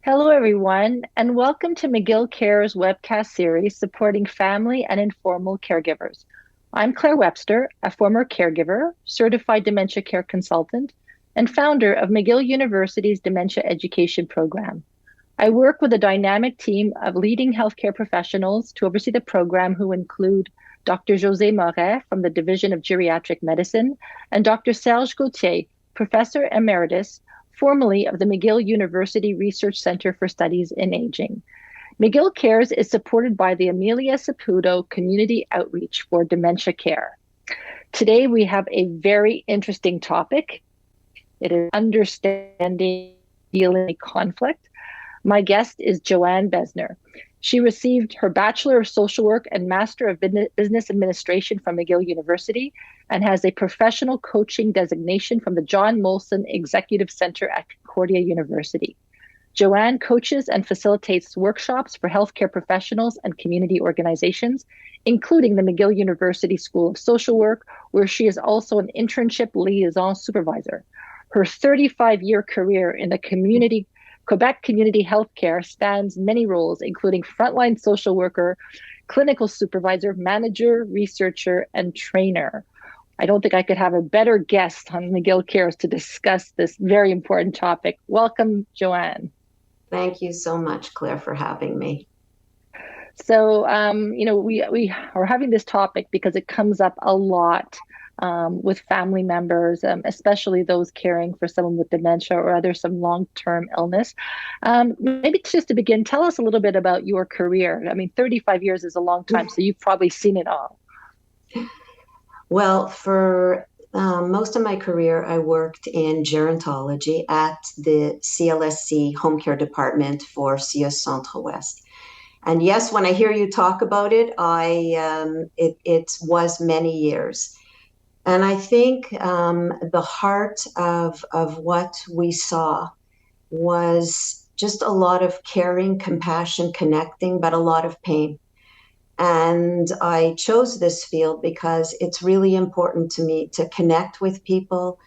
Hello, everyone, and welcome to McGill Cares webcast series supporting family and informal caregivers. I'm Claire Webster, a former caregiver, certified dementia care consultant, and founder of McGill University's Dementia Education Program. I work with a dynamic team of leading healthcare professionals to oversee the program, who include Dr. José Moret from the Division of Geriatric Medicine and Dr. Serge Gauthier, Professor Emeritus, formerly of the McGill University Research Center for Studies in Aging. McGill Cares is supported by the Amelia Saputo Community Outreach for Dementia Care. Today, we have a very interesting topic. It is understanding dealing with conflict. My guest is Joanne Besner. She received her Bachelor of Social Work and Master of Business Administration from McGill University and has a professional coaching designation from the John Molson Executive Centre at Concordia University. Joanne coaches and facilitates workshops for healthcare professionals and community organizations, including the McGill University School of Social Work, where she is also an internship liaison supervisor. Her 35-year career in the Quebec community healthcare spans many roles, including frontline social worker, clinical supervisor, manager, researcher, and trainer. I don't think I could have a better guest on McGill Cares to discuss this very important topic. Welcome, Joanne. Thank you so much, Claire, for having me. So, we are having this topic because it comes up a lot with family members, especially those caring for someone with dementia or some long-term illness. Maybe just to begin, tell us a little bit about your career. I mean, 35 years is a long time, so you've probably seen it all. Well, for most of my career, I worked in gerontology at the CLSC home care department for CS Centre West. And yes, when I hear you talk about it, it was many years. And I think the heart of what we saw was just a lot of caring, compassion, connecting, but a lot of pain. And I chose this field because it's really important to me to connect with people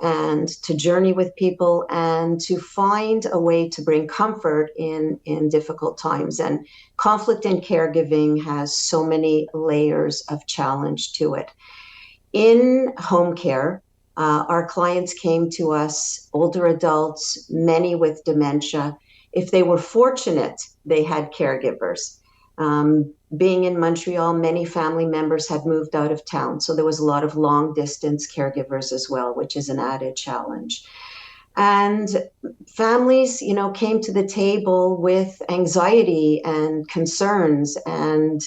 and to journey with people and to find a way to bring comfort in difficult times. And conflict in caregiving has so many layers of challenge to it. In home care, our clients came to us, older adults, many with dementia. If they were fortunate, they had caregivers. Being in Montreal, many family members had moved out of town. So there was a lot of long distance caregivers as well, which is an added challenge. And families, came to the table with anxiety and concerns and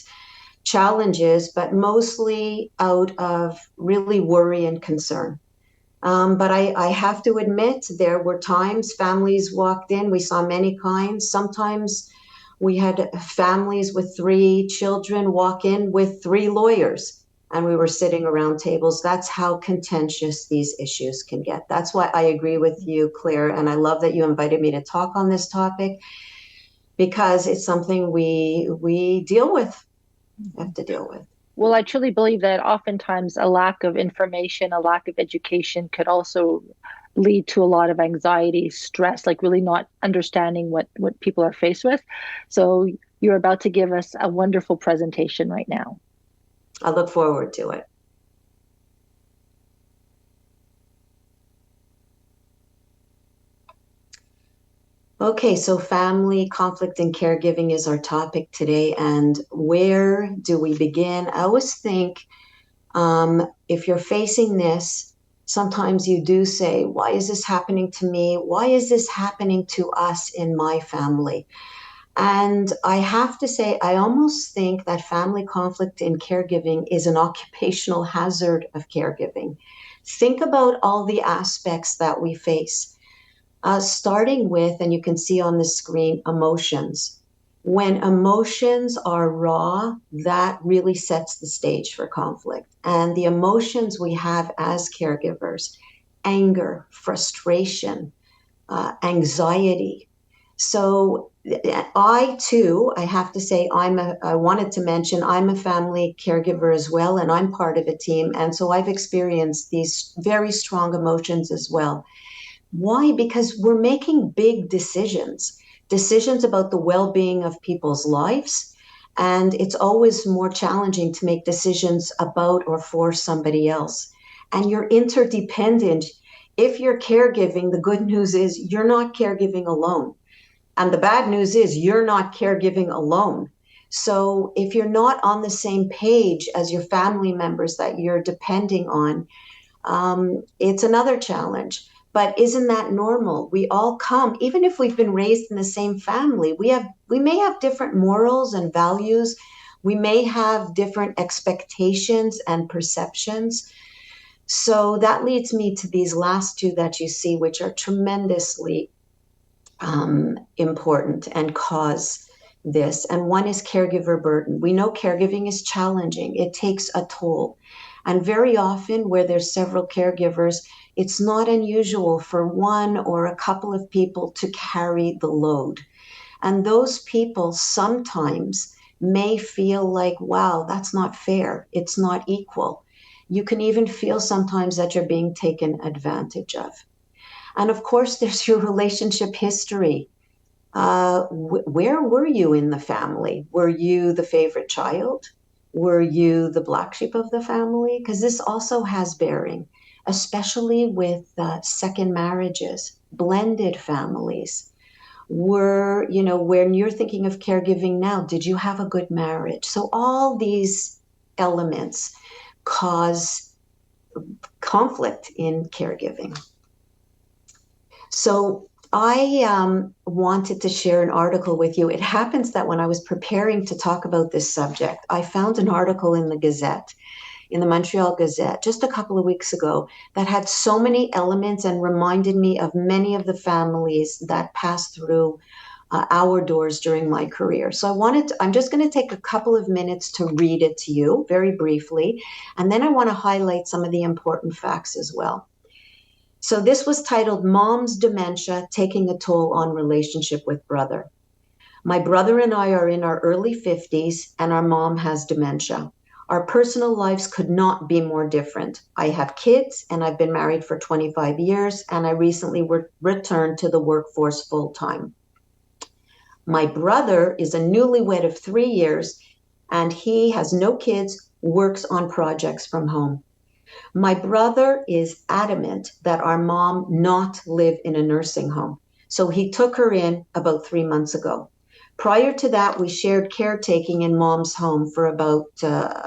challenges, but mostly out of really worry and concern. But I have to admit, there were times families walked in, we saw many kinds. Sometimes we had families with 3 children walk in with 3 lawyers, and we were sitting around tables. That's how contentious these issues can get. That's why I agree with you, Claire, and I love that you invited me to talk on this topic, because it's something we deal with, have to deal with. Well, I truly believe that oftentimes a lack of information, a lack of education could also lead to a lot of anxiety, stress, like really not understanding what people are faced with. So you're about to give us a wonderful presentation right now. I look forward to it. Okay, so family conflict and caregiving is our topic today. And where do we begin? I always think if you're facing this, sometimes you do say, why is this happening to me? Why is this happening to us in my family? And I have to say, I almost think that family conflict in caregiving is an occupational hazard of caregiving. Think about all the aspects that we face. Starting with, and you can see on the screen, emotions. When emotions are raw, that really sets the stage for conflict. And the emotions we have as caregivers, anger, frustration, anxiety. So I too, I have to say, I wanted to mention, I'm a family caregiver as well, and I'm part of a team. And so I've experienced these very strong emotions as well. Why? Because we're making big decisions. decisions about the well-being of people's lives. And it's always more challenging to make decisions about or for somebody else. And you're interdependent. If you're caregiving, the good news is you're not caregiving alone. And the bad news is you're not caregiving alone. So if you're not on the same page as your family members that you're depending on, it's another challenge. But isn't that normal? We all come, even if we've been raised in the same family, we may have different morals and values. We may have different expectations and perceptions. So that leads me to these last two that you see, which are tremendously important and cause this. And one is caregiver burden. We know caregiving is challenging. It takes a toll. And very often where there's several caregivers, it's not unusual for one or a couple of people to carry the load. And those people sometimes may feel like, wow, that's not fair. It's not equal. You can even feel sometimes that you're being taken advantage of. And of course, there's your relationship history. Where were you in the family? Were you the favorite child? Were you the black sheep of the family? Because this also has bearing, especially with second marriages, blended families. When you're thinking of caregiving now, did you have a good marriage? So all these elements cause conflict in caregiving. So I wanted to share an article with you. It happens that when I was preparing to talk about this subject, I found an article in the Gazette, in the Montreal Gazette, just a couple of weeks ago that had so many elements and reminded me of many of the families that passed through our doors during my career. So I'm just going to take a couple of minutes to read it to you very briefly, and then I want to highlight some of the important facts as well. So this was titled Mom's Dementia Taking a Toll on Relationship with Brother. My brother and I are in our early 50s and our mom has dementia. Our personal lives could not be more different. I have kids and I've been married for 25 years and I recently returned to the workforce full time. My brother is a newlywed of 3 years and he has no kids, works on projects from home. My brother is adamant that our mom not live in a nursing home. So he took her in about 3 months ago. Prior to that, we shared caretaking in mom's home for about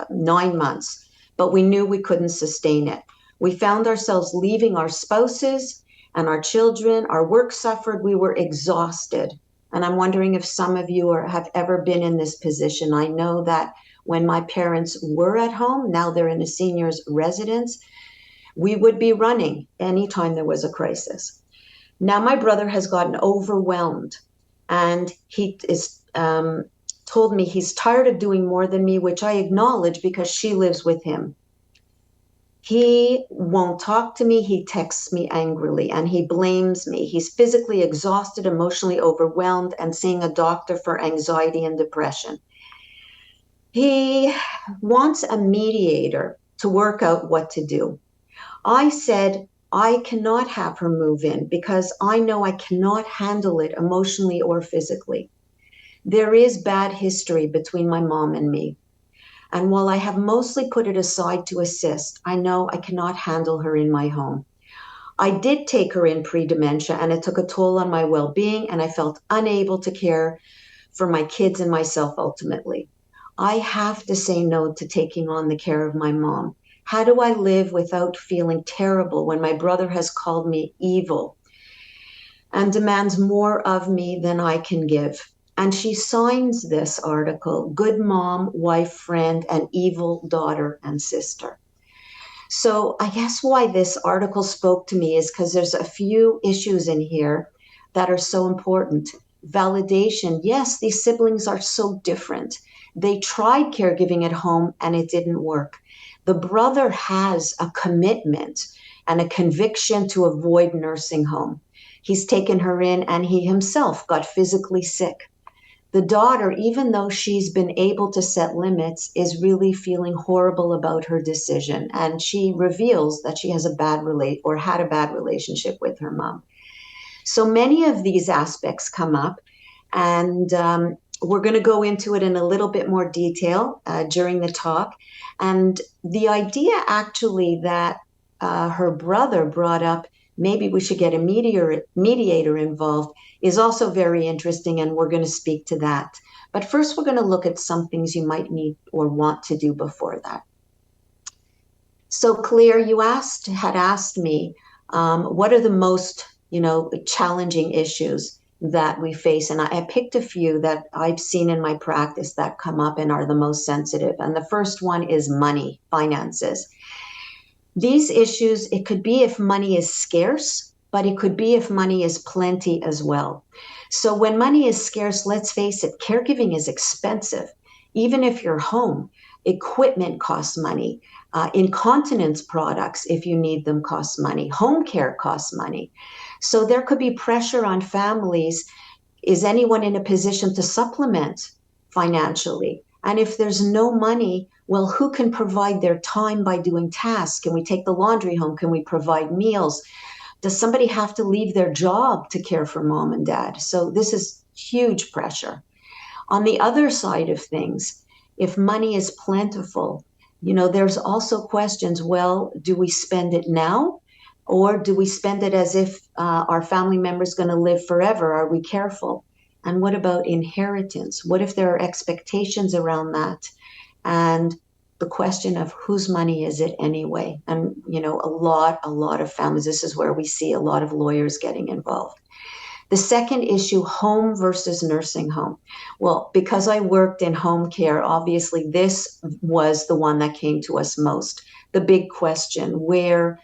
9 months, but we knew we couldn't sustain it. We found ourselves leaving our spouses and our children. Our work suffered. We were exhausted. And I'm wondering if some of you have ever been in this position. I know that when my parents were at home, now they're in a senior's residence, we would be running anytime there was a crisis. Now my brother has gotten overwhelmed and he is told me he's tired of doing more than me, which I acknowledge because she lives with him. He won't talk to me. He texts me angrily and he blames me. He's physically exhausted, emotionally overwhelmed, and seeing a doctor for anxiety and depression. He wants a mediator to work out what to do. I said, I cannot have her move in because I know I cannot handle it emotionally or physically. There is bad history between my mom and me. And while I have mostly put it aside to assist, I know I cannot handle her in my home. I did take her in pre-dementia and it took a toll on my well-being and I felt unable to care for my kids and myself ultimately. I have to say no to taking on the care of my mom. How do I live without feeling terrible when my brother has called me evil and demands more of me than I can give? And she signs this article, good mom, wife, friend, and evil daughter and sister. So I guess why this article spoke to me is because there's a few issues in here that are so important. Validation. Yes, these siblings are so different. They tried caregiving at home and it didn't work. The brother has a commitment and a conviction to avoid nursing home. He's taken her in and he himself got physically sick. The daughter, even though she's been able to set limits, is really feeling horrible about her decision. And she reveals that she has had a bad relationship with her mom. So many of these aspects come up. And we're going to go into it in a little bit more detail during the talk. And the idea actually that her brother brought up, maybe we should get a mediator involved, is also very interesting, and we're going to speak to that. But first, we're going to look at some things you might need or want to do before that. So, Claire, you had asked me, what are the most, challenging issues that we face? And I picked a few that I've seen in my practice that come up and are the most sensitive. And the first one is money, finances. These issues, it could be if money is scarce, but it could be if money is plenty as well. So when money is scarce, let's face it, caregiving is expensive. Even if you're home, equipment costs money. Incontinence products, if you need them, cost money. Home care costs money. So there could be pressure on families. Is anyone in a position to supplement financially? And if there's no money, well, who can provide their time by doing tasks? Can we take the laundry home? Can we provide meals? Does somebody have to leave their job to care for mom and dad? So this is huge pressure. On the other side of things, if money is plentiful, there's also questions, well, do we spend it now? Or do we spend it as if our family member is going to live forever? Are we careful? And what about inheritance? What if there are expectations around that? And the question of whose money is it anyway? And, a lot of families, this is where we see a lot of lawyers getting involved. The second issue, home versus nursing home. Well, because I worked in home care, obviously this was the one that came to us most. The big question, where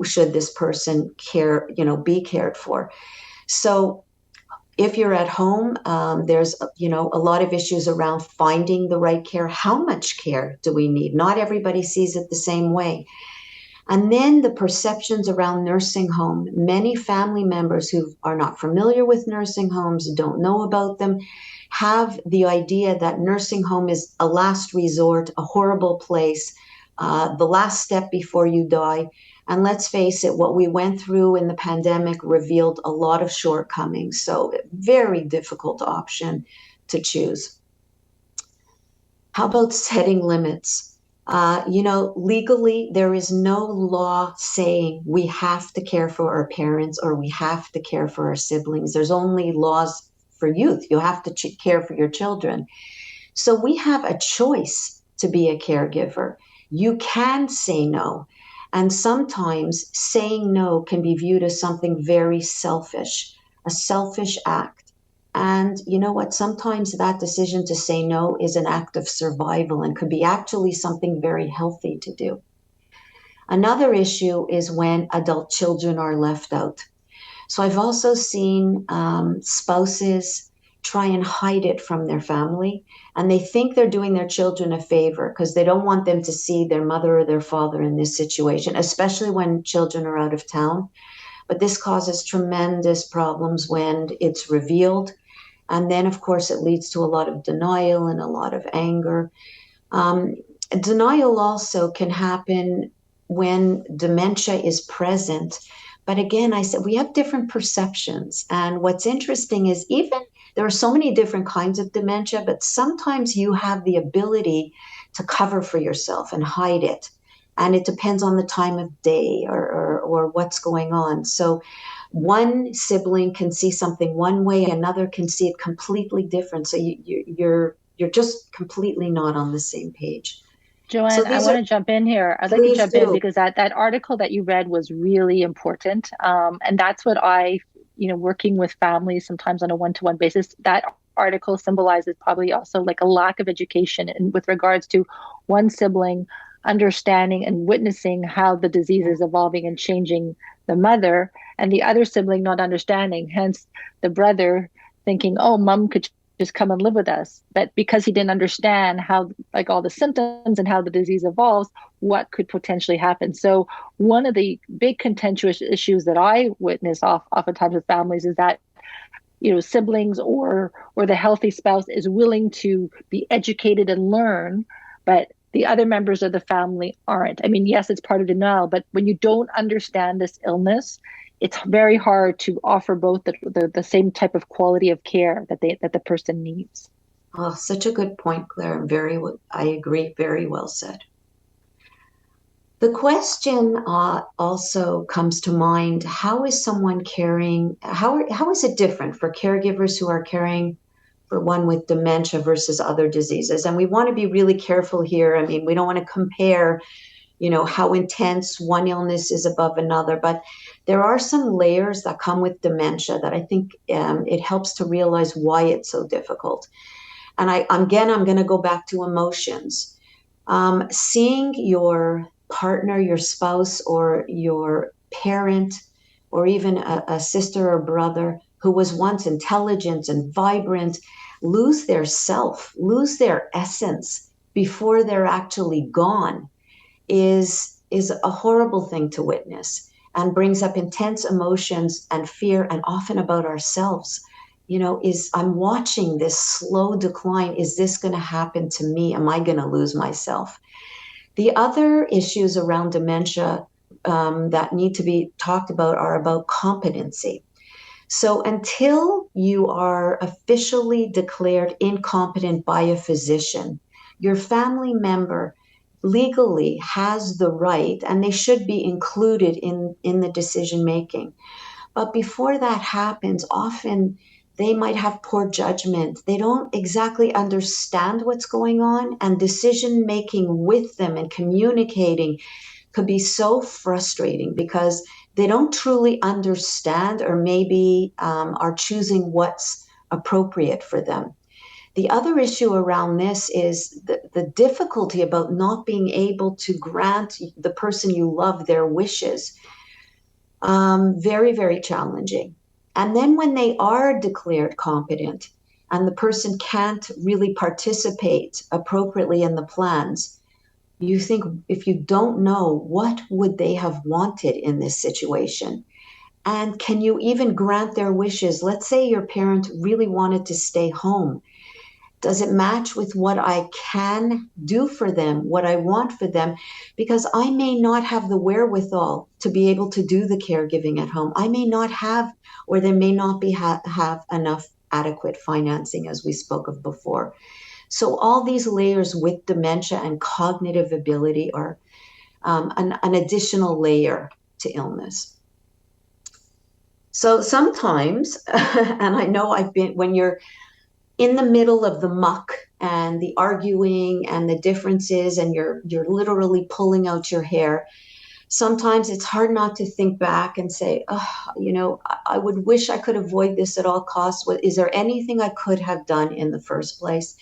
should this person be cared for? So if you're at home, there's, a lot of issues around finding the right care. How much care do we need? Not everybody sees it the same way. And then the perceptions around nursing home. Many family members who are not familiar with nursing homes, don't know about them, have the idea that nursing home is a last resort, a horrible place, the last step before you die. And let's face it, what we went through in the pandemic revealed a lot of shortcomings. So very difficult option to choose. How about setting limits? Legally, there is no law saying we have to care for our parents or we have to care for our siblings. There's only laws for youth. You have to care for your children. So we have a choice to be a caregiver. You can say no. And sometimes saying no can be viewed as something very selfish, a selfish act. And you know what? Sometimes that decision to say no is an act of survival and could be actually something very healthy to do. Another issue is when adult children are left out. So I've also seen spouses try and hide it from their family, and they think they're doing their children a favor because they don't want them to see their mother or their father in this situation, especially when children are out of town. But this causes tremendous problems when it's revealed. And then, of course, it leads to a lot of denial and a lot of anger. Denial also can happen when dementia is present. But again, I said we have different perceptions. And what's interesting is even there are so many different kinds of dementia, but sometimes you have the ability to cover for yourself and hide it. And it depends on the time of day or what's going on. So one sibling can see something one way, another can see it completely different. So you're just completely not on the same page. Joanne, So I want to jump in here. I'd like to jump in because that article that you read was really important. And that's what working with families sometimes on a one-to-one basis, that article symbolizes probably also like a lack of education with regards to one sibling understanding and witnessing how the disease is evolving and changing the mother, and the other sibling not understanding, hence the brother thinking, oh, mom could just come and live with us. But because he didn't understand how, like, all the symptoms and how the disease evolves, what could potentially happen. So one of the big contentious issues that I witness oftentimes with families is that siblings or the healthy spouse is willing to be educated and learn, but the other members of the family aren't. I mean, yes, it's part of denial, but when you don't understand this illness, it's very hard to offer both the same type of quality of care that the person needs. Oh, such a good point, Claire. I agree. Very well said. The question also comes to mind, how is someone caring? How is it different for caregivers who are caring for one with dementia versus other diseases? And we want to be really careful here. I mean, we don't want to compare, how intense one illness is above another, but there are some layers that come with dementia that I think it helps to realize why it's so difficult. And I'm going to go back to emotions. Seeing your partner, your spouse, or your parent, or even a sister or brother who was once intelligent and vibrant, lose their self, lose their essence before they're actually gone is a horrible thing to witness, and brings up intense emotions and fear, and often about ourselves. I'm watching this slow decline. Is this going to happen to me? Am I going to lose myself? The other issues around dementia that need to be talked about are about competency. So until you are officially declared incompetent by a physician, your family member legally has the right, and they should be included in the decision making. But before that happens, often they might have poor judgment. They don't exactly understand what's going on, and decision making with them and communicating could be so frustrating because they don't truly understand, or maybe are choosing what's appropriate for them. The other issue around this is the difficulty about not being able to grant the person you love their wishes. Very, very challenging. And then when they are declared competent and the person can't really participate appropriately in the plans, you think, if you don't know, what would they have wanted in this situation? And can you even grant their wishes? Let's say your parent really wanted to stay home. Does it match with what I can do for them, what I want for them? Because I may not have the wherewithal to be able to do the caregiving at home. I may not have, or there may not be have enough adequate financing, as we spoke of before. So all these layers with dementia and cognitive ability are an additional layer to illness. So sometimes, and I know when you're in the middle of the muck and the arguing and the differences, and you're literally pulling out your hair, sometimes it's hard not to think back and say, oh, I would wish I could avoid this at all costs. Is there anything I could have done in the first place?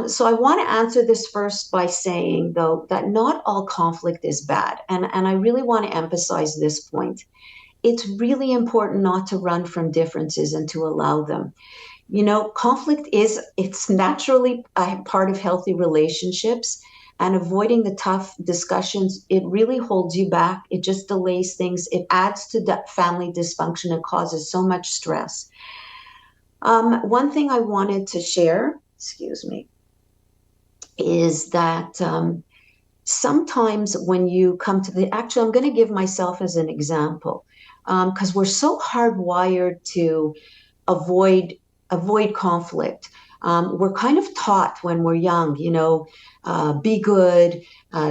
So I want to answer this first by saying, though, that not all conflict is bad. And I really want to emphasize this point. It's really important not to run from differences and to allow them. Conflict it's naturally a part of healthy relationships, and avoiding the tough discussions, it really holds you back. It just delays things. It adds to that family dysfunction and causes so much stress. One thing I wanted to share, is that sometimes when you come to actually, I'm going to give myself as an example, because we're so hardwired to avoid conflict. We're kind of taught when we're young, be good,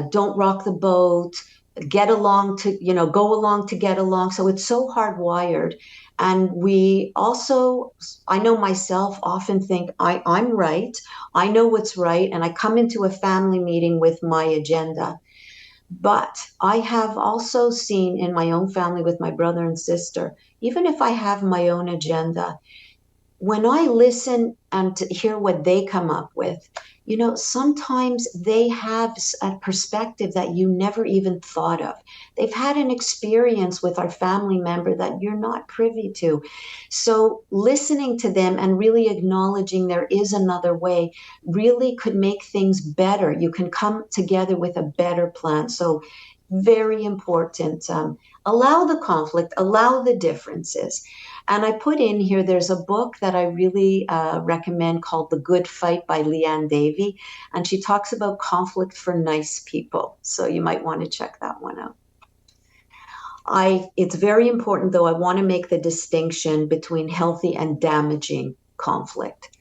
don't rock the boat, get along to, go along to get along. So it's so hardwired. And we also, I know myself, often think I'm right. I know what's right. And I come into a family meeting with my agenda. But I have also seen in my own family with my brother and sister, even if I have my own agenda, when I listen and to hear what they come up with, sometimes they have a perspective that you never even thought of. They've had an experience with our family member that you're not privy to. So listening to them and really acknowledging there is another way really could make things better. You can come together with a better plan. So very important. Allow the conflict, allow the differences. And I put in here, there's a book that I really recommend called The Good Fight by Leanne Davey. And she talks about conflict for nice people. So you might want to check that one out. It's very important, though, I want to make the distinction between healthy and damaging conflict.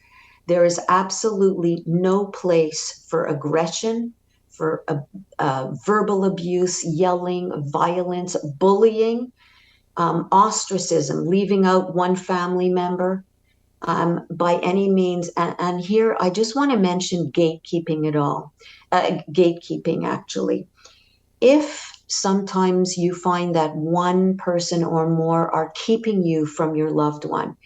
There is absolutely no place for aggression, for verbal abuse, yelling, violence, bullying, ostracism, leaving out one family member by any means. And here I just want to mention gatekeeping actually. If sometimes you find that one person or more are keeping you from your loved one,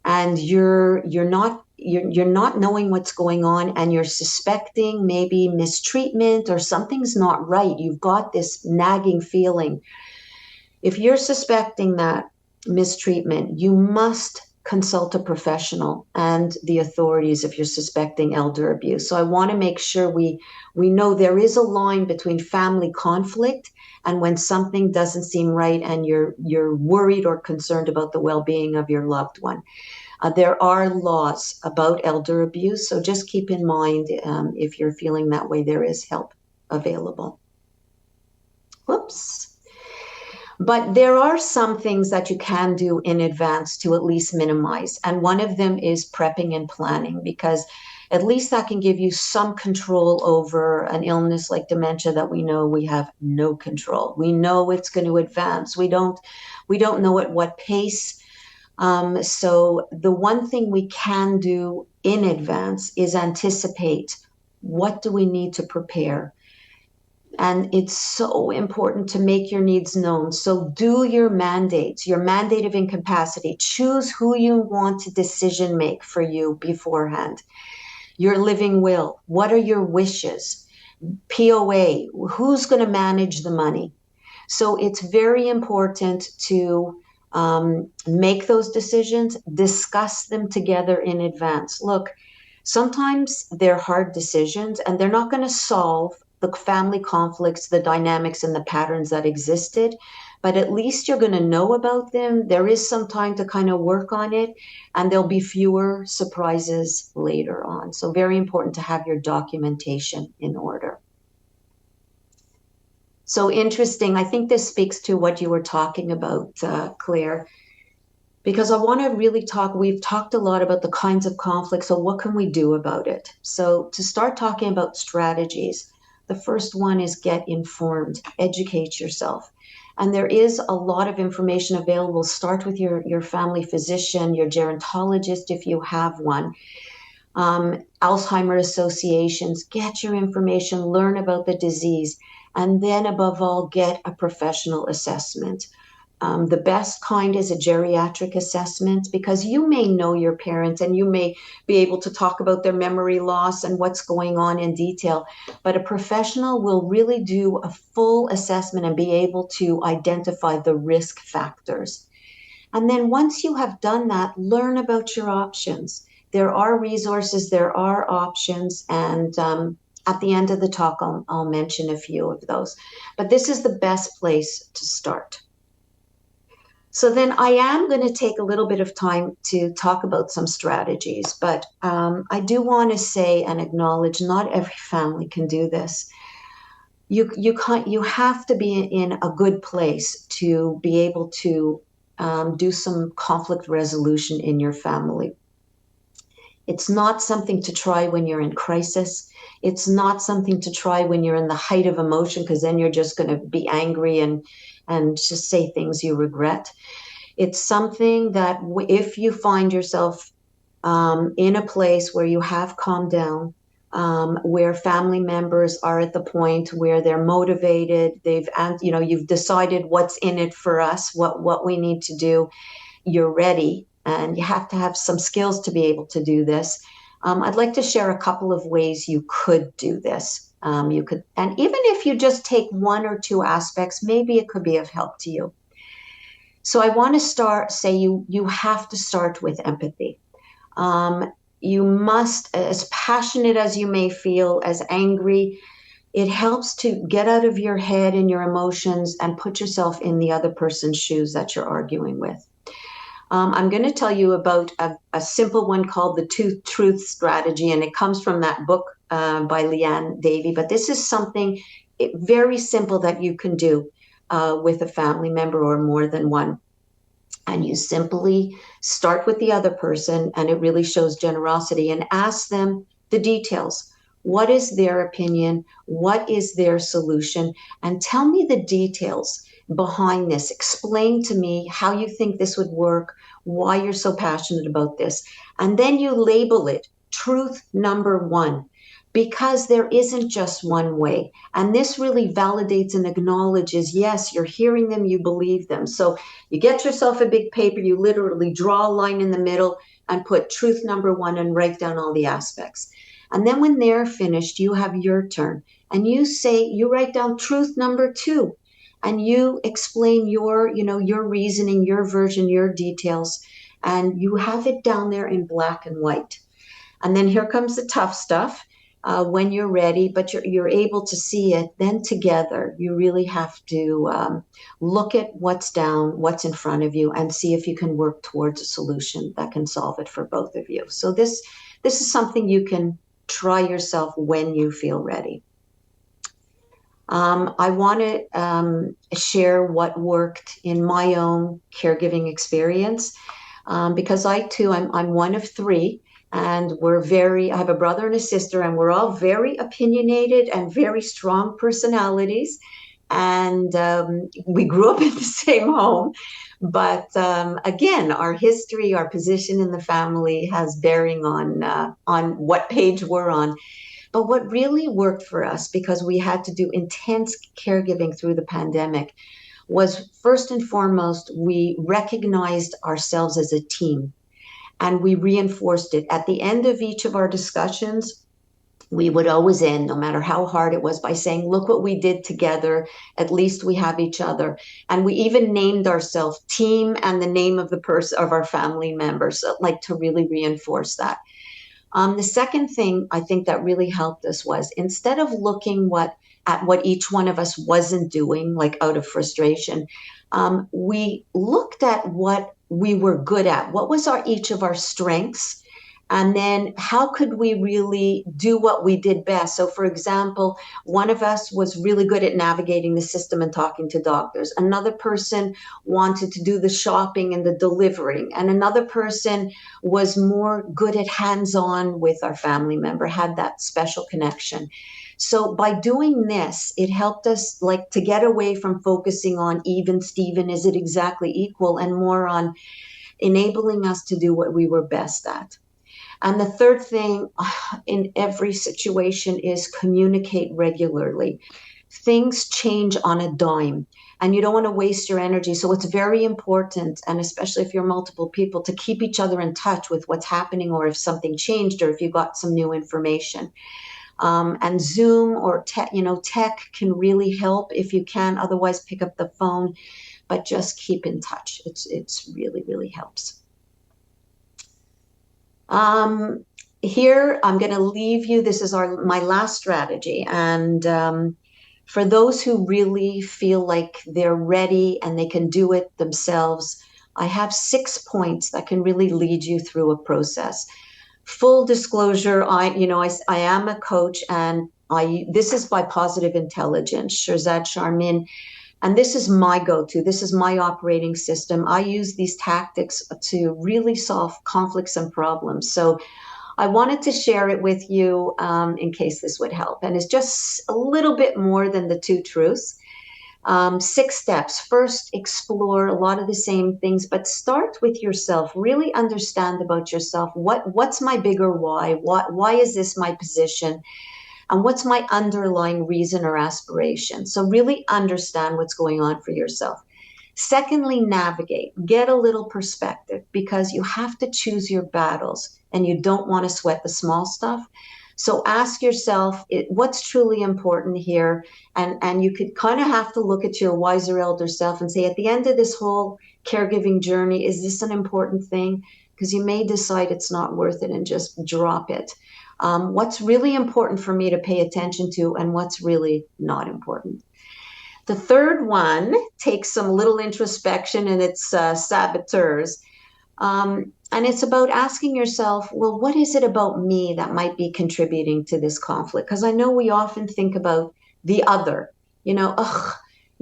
and you're not knowing what's going on, and you're suspecting maybe mistreatment or something's not right, you've got this nagging feeling. If you're suspecting that mistreatment, you must consult a professional and the authorities if you're suspecting elder abuse. So I want to make sure we know there is a line between family conflict and when something doesn't seem right and you're worried or concerned about the well-being of your loved one. There are laws about elder abuse, so just keep in mind if you're feeling that way, there is help available. Whoops. But there are some things that you can do in advance to at least minimize. And one of them is prepping and planning, because at least that can give you some control over an illness like dementia that we know we have no control. We know it's going to advance. We don't know at what pace. So the one thing we can do in advance is anticipate what do we need to prepare. And it's so important to make your needs known. So do your mandates, your mandate of incapacity. Choose who you want to decision make for you beforehand. Your living will. What are your wishes? POA. Who's going to manage the money? So it's very important to make those decisions, discuss them together in advance. Look, sometimes they're hard decisions and they're not going to solve the family conflicts, the dynamics and the patterns that existed, but at least you're going to know about them. There is some time to kind of work on it, and there'll be fewer surprises later on. So very important to have your documentation in order. So interesting. I think this speaks to what you were talking about, Claire, because I want to really we've talked a lot about the kinds of conflicts, so what can we do about it? So to start talking about strategies, the first one is get informed, educate yourself. And there is a lot of information available. Start with your family physician, your gerontologist if you have one. Alzheimer's associations, get your information, learn about the disease, and then above all, get a professional assessment. The best kind is a geriatric assessment, because you may know your parents and you may be able to talk about their memory loss and what's going on in detail, but a professional will really do a full assessment and be able to identify the risk factors. And then once you have done that, learn about your options. There are resources, there are options, and at the end of the talk, I'll mention a few of those. But this is the best place to start. So then I am going to take a little bit of time to talk about some strategies, but I do want to say and acknowledge not every family can do this. You have to be in a good place to be able to do some conflict resolution in your family. It's not something to try when you're in crisis. It's not something to try when you're in the height of emotion, because then you're just going to be angry and just say things you regret. It's something that if you find yourself in a place where you have calmed down, where family members are at the point where they're motivated, you've decided what's in it for us, what we need to do, you're ready, and you have to have some skills to be able to do this. I'd like to share a couple of ways you could do this. And even if you just take one or two aspects, maybe it could be of help to you. So I want to say you have to start with empathy. You must, as passionate as you may feel, as angry, it helps to get out of your head and your emotions and put yourself in the other person's shoes that you're arguing with. I'm going to tell you about a simple one called the Two-Truth Strategy, and it comes from that book by Leanne Davey. But this is something very simple that you can do. with a family member or more than one. And you simply start with the other person, and it really shows generosity, and ask them the details. What is their opinion? What is their solution? And tell me the details behind this. Explain to me how you think this would work, why you're so passionate about this. And then you label it truth number one, because there isn't just one way. And this really validates and acknowledges, yes, you're hearing them, you believe them. So you get yourself a big paper, you literally draw a line in the middle and put truth number one and write down all the aspects. And then when they're finished, you have your turn. And you write down truth number two. And you explain your reasoning, your version, your details, and you have it down there in black and white. And then here comes the tough stuff. When you're ready, but you're able to see it, then together you really have to look at what's down, what's in front of you, and see if you can work towards a solution that can solve it for both of you. So this is something you can try yourself when you feel ready. I want to share what worked in my own caregiving experience, because I'm one of three. And I have a brother and a sister, and we're all very opinionated and very strong personalities. And we grew up in the same home. But again, our history, our position in the family has bearing on what page we're on. But what really worked for us, because we had to do intense caregiving through the pandemic, was first and foremost, we recognized ourselves as a team. And we reinforced it. At the end of each of our discussions, we would always end, no matter how hard it was, by saying, look what we did together. At least we have each other. And we even named ourselves team and the name of our family members, like to really reinforce that. The second thing I think that really helped us was, instead of looking at what each one of us wasn't doing, like out of frustration, we looked at what we were good at. What was each of our strengths? And then how could we really do what we did best? So for example, one of us was really good at navigating the system and talking to doctors. Another person wanted to do the shopping and the delivering. And another person was more good at hands-on with our family member, had that special connection. So by doing this, it helped us to get away from focusing on even, Steven, is it exactly equal, and more on enabling us to do what we were best at. And the third thing in every situation is communicate regularly. Things change on a dime, and you don't want to waste your energy. So it's very important, and especially if you're multiple people, to keep each other in touch with what's happening, or if something changed, or if you got some new information. And Zoom or tech can really help if you can. Otherwise, pick up the phone, but just keep in touch. It's really, really helps. Here, I'm going to leave you. This is my last strategy. And for those who really feel like they're ready and they can do it themselves, I have 6 points that can really lead you through a process. Full disclosure, I am a coach, and this is by Positive Intelligence, Shirzad Sharmin, and this is my go-to. This is my operating system. I use these tactics to really solve conflicts and problems. So I wanted to share it with you in case this would help. And it's just a little bit more than the 2 truths. 6 steps. First, explore a lot of the same things, but start with yourself. Really understand about yourself. What's my bigger why? Why is this my position? And what's my underlying reason or aspiration? So really understand what's going on for yourself. Secondly, navigate. Get a little perspective, because you have to choose your battles, and you don't want to sweat the small stuff. So ask yourself, what's truly important here? And you could kind of have to look at your wiser elder self and say, at the end of this whole caregiving journey, is this an important thing? Because you may decide it's not worth it and just drop it. What's really important for me to pay attention to, and what's really not important. The third one takes some little introspection, and it's saboteurs. And it's about asking yourself, well, what is it about me that might be contributing to this conflict? Because I know we often think about the other,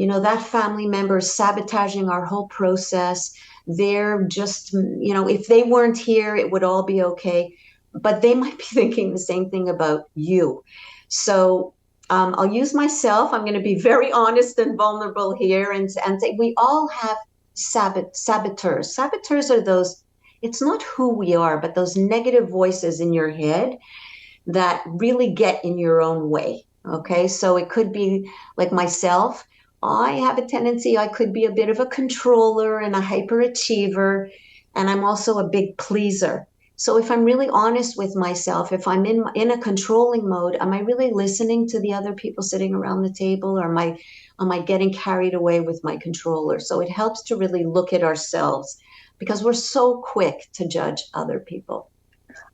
that family member is sabotaging our whole process. They're just, if they weren't here, it would all be okay. But they might be thinking the same thing about you. So I'll use myself. I'm going to be very honest and vulnerable here and say we all have saboteurs. Saboteurs are those, it's not who we are, but those negative voices in your head that really get in your own way. Okay, so it could be like myself. I have a tendency, I could be a bit of a controller and a hyperachiever, and I'm also a big pleaser. So if I'm really honest with myself, if I'm in a controlling mode, am I really listening to the other people sitting around the table, or am I getting carried away with my controller? So it helps to really look at ourselves because we're so quick to judge other people.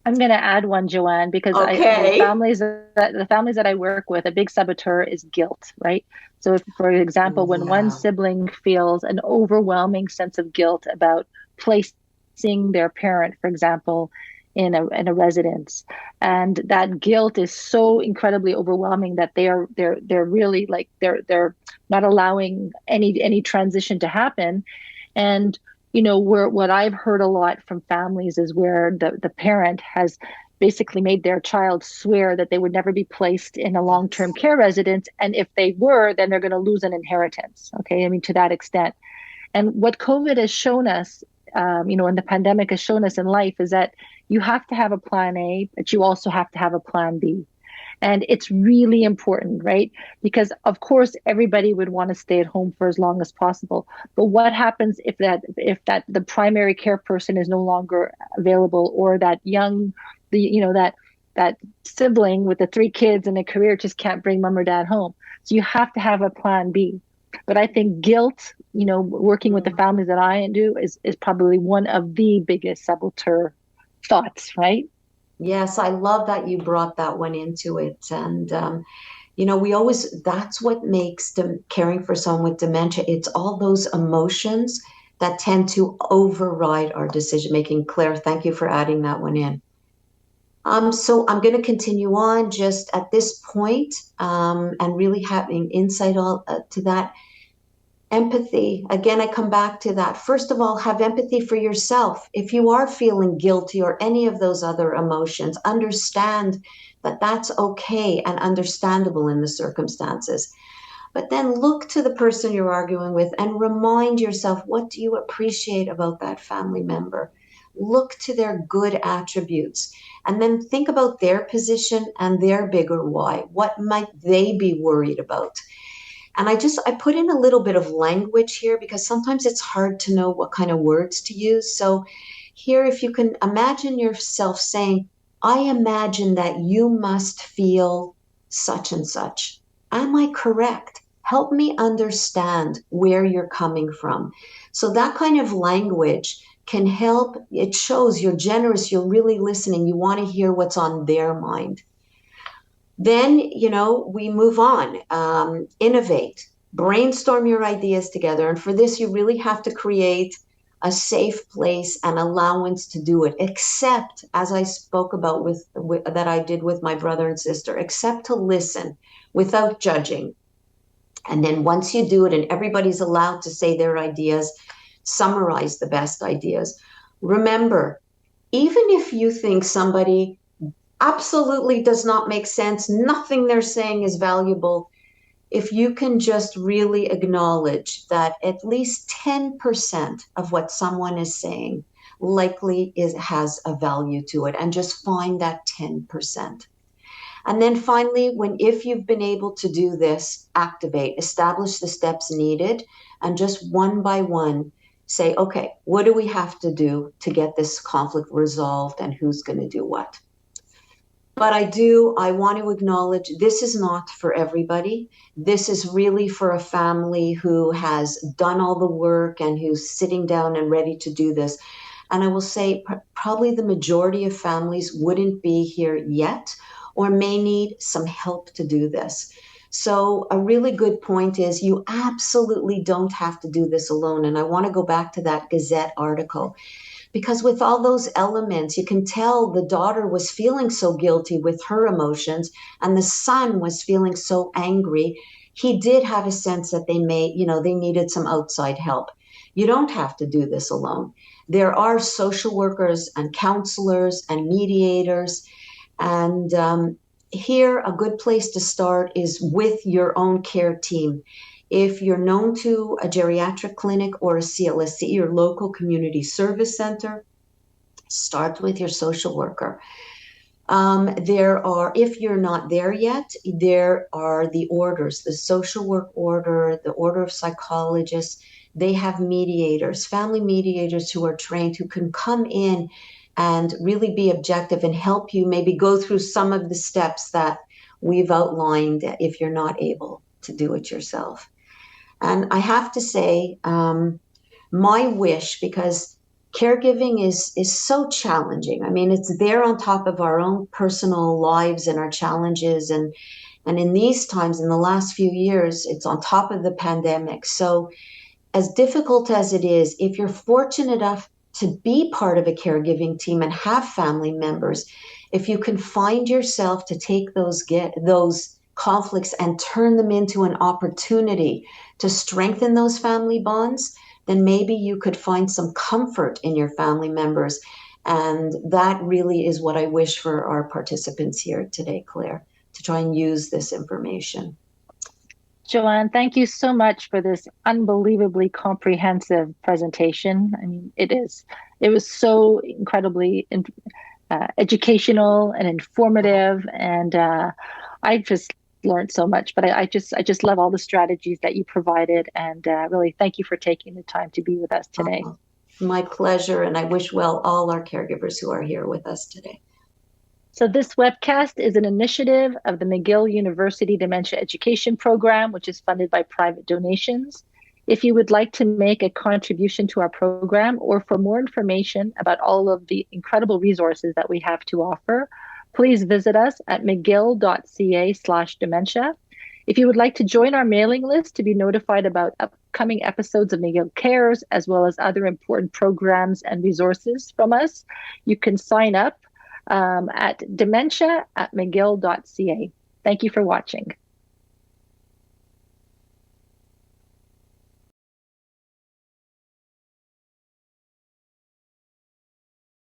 I'm going to add one, Joanne, because Okay. the families that I work with, a big saboteur is guilt, right? So, if, for example, when one Yeah. sibling feels an overwhelming sense of guilt about placing their parent, for example, in a residence, and that guilt is so incredibly overwhelming that they're really like they're not allowing any transition to happen, and what I've heard a lot from families is where the parent has basically made their child swear that they would never be placed in a long-term Yes. care residence. And if they were, then they're going to lose an inheritance. Okay. I mean, to that extent. And what COVID has shown us, and the pandemic has shown us in life is that you have to have a plan A, but you also have to have a plan B. And it's really important, right? Because of course everybody would want to stay at home for as long as possible. But what happens if that the primary care person is no longer available, or that that sibling with the three kids and a career just can't bring mom or dad home? So you have to have a plan B. But I think guilt, working with the Mm. families that I do is probably one of the biggest saboteur thoughts, right? Yes, I love that you brought that one into it. And, that's what makes caring for someone with dementia. It's all those emotions that tend to override our decision making. Claire, thank you for adding that one in. So I'm going to continue on just at this point, and really having insight to that. Empathy. Again, I come back to that. First of all, have empathy for yourself. If you are feeling guilty or any of those other emotions, understand that that's okay and understandable in the circumstances. But then look to the person you're arguing with and remind yourself, what do you appreciate about that family member? Look to their good attributes and then think about their position and their bigger why. What might they be worried about? And I put in a little bit of language here because sometimes it's hard to know what kind of words to use. So here, if you can imagine yourself saying, I imagine that you must feel such and such. Am I correct? Help me understand where you're coming from. So that kind of language can help. It shows you're generous, you're really listening, you want to hear what's on their mind. Then, we move on. Innovate, brainstorm your ideas together. And for this, you really have to create a safe place and allowance to do it, except as I spoke about that I did with my brother and sister, except to listen without judging. And then once you do it and everybody's allowed to say their ideas, summarize the best ideas. Remember, even if you think somebody absolutely does not make sense, nothing they're saying is valuable, if you can just really acknowledge that at least 10% of what someone is saying likely has a value to it, and just find that 10%. And then finally, if you've been able to do this, activate, establish the steps needed, and just one by one say, okay, what do we have to do to get this conflict resolved, and who's going to do what? But I want to acknowledge this is not for everybody. This is really for a family who has done all the work and who's sitting down and ready to do this. And I will say probably the majority of families wouldn't be here yet or may need some help to do this. So a really good point is you absolutely don't have to do this alone. And I want to go back to that Gazette article. Because with all those elements, you can tell the daughter was feeling so guilty with her emotions, and the son was feeling so angry. he did have a sense that they needed some outside help. You don't have to do this alone. There are social workers and counselors and mediators. And here, a good place to start is with your own care team. If you're known to a geriatric clinic or a CLSC, your local community service center, start with your social worker. If you're not there yet, there are the orders, the social work order, the order of psychologists. They have mediators, family mediators who are trained, who can come in and really be objective and help you maybe go through some of the steps that we've outlined if you're not able to do it yourself. And I have to say, my wish, because caregiving is so challenging. I mean, it's there on top of our own personal lives and our challenges. And in these times, in the last few years, it's on top of the pandemic. So as difficult as it is, if you're fortunate enough to be part of a caregiving team and have family members, if you can find yourself to take those conflicts and turn them into an opportunity to strengthen those family bonds, then maybe you could find some comfort in your family members. And that really is what I wish for our participants here today, Claire, to try and use this information. Joanne, thank you so much for this unbelievably comprehensive presentation. I mean, it was so incredibly educational and informative, and I just learned so much. But I just love all the strategies that you provided, and really thank you for taking the time to be with us today. My pleasure, and I wish well all our caregivers who are here with us today. So this webcast is an initiative of the McGill University Dementia Education Program, which is funded by private donations. If you would like to make a contribution to our program, or for more information about all of the incredible resources that we have to offer, please visit us at mcgill.ca/dementia. If you would like to join our mailing list to be notified about upcoming episodes of McGill Cares, as well as other important programs and resources from us, you can sign up at dementia@mcgill.ca. Thank you for watching.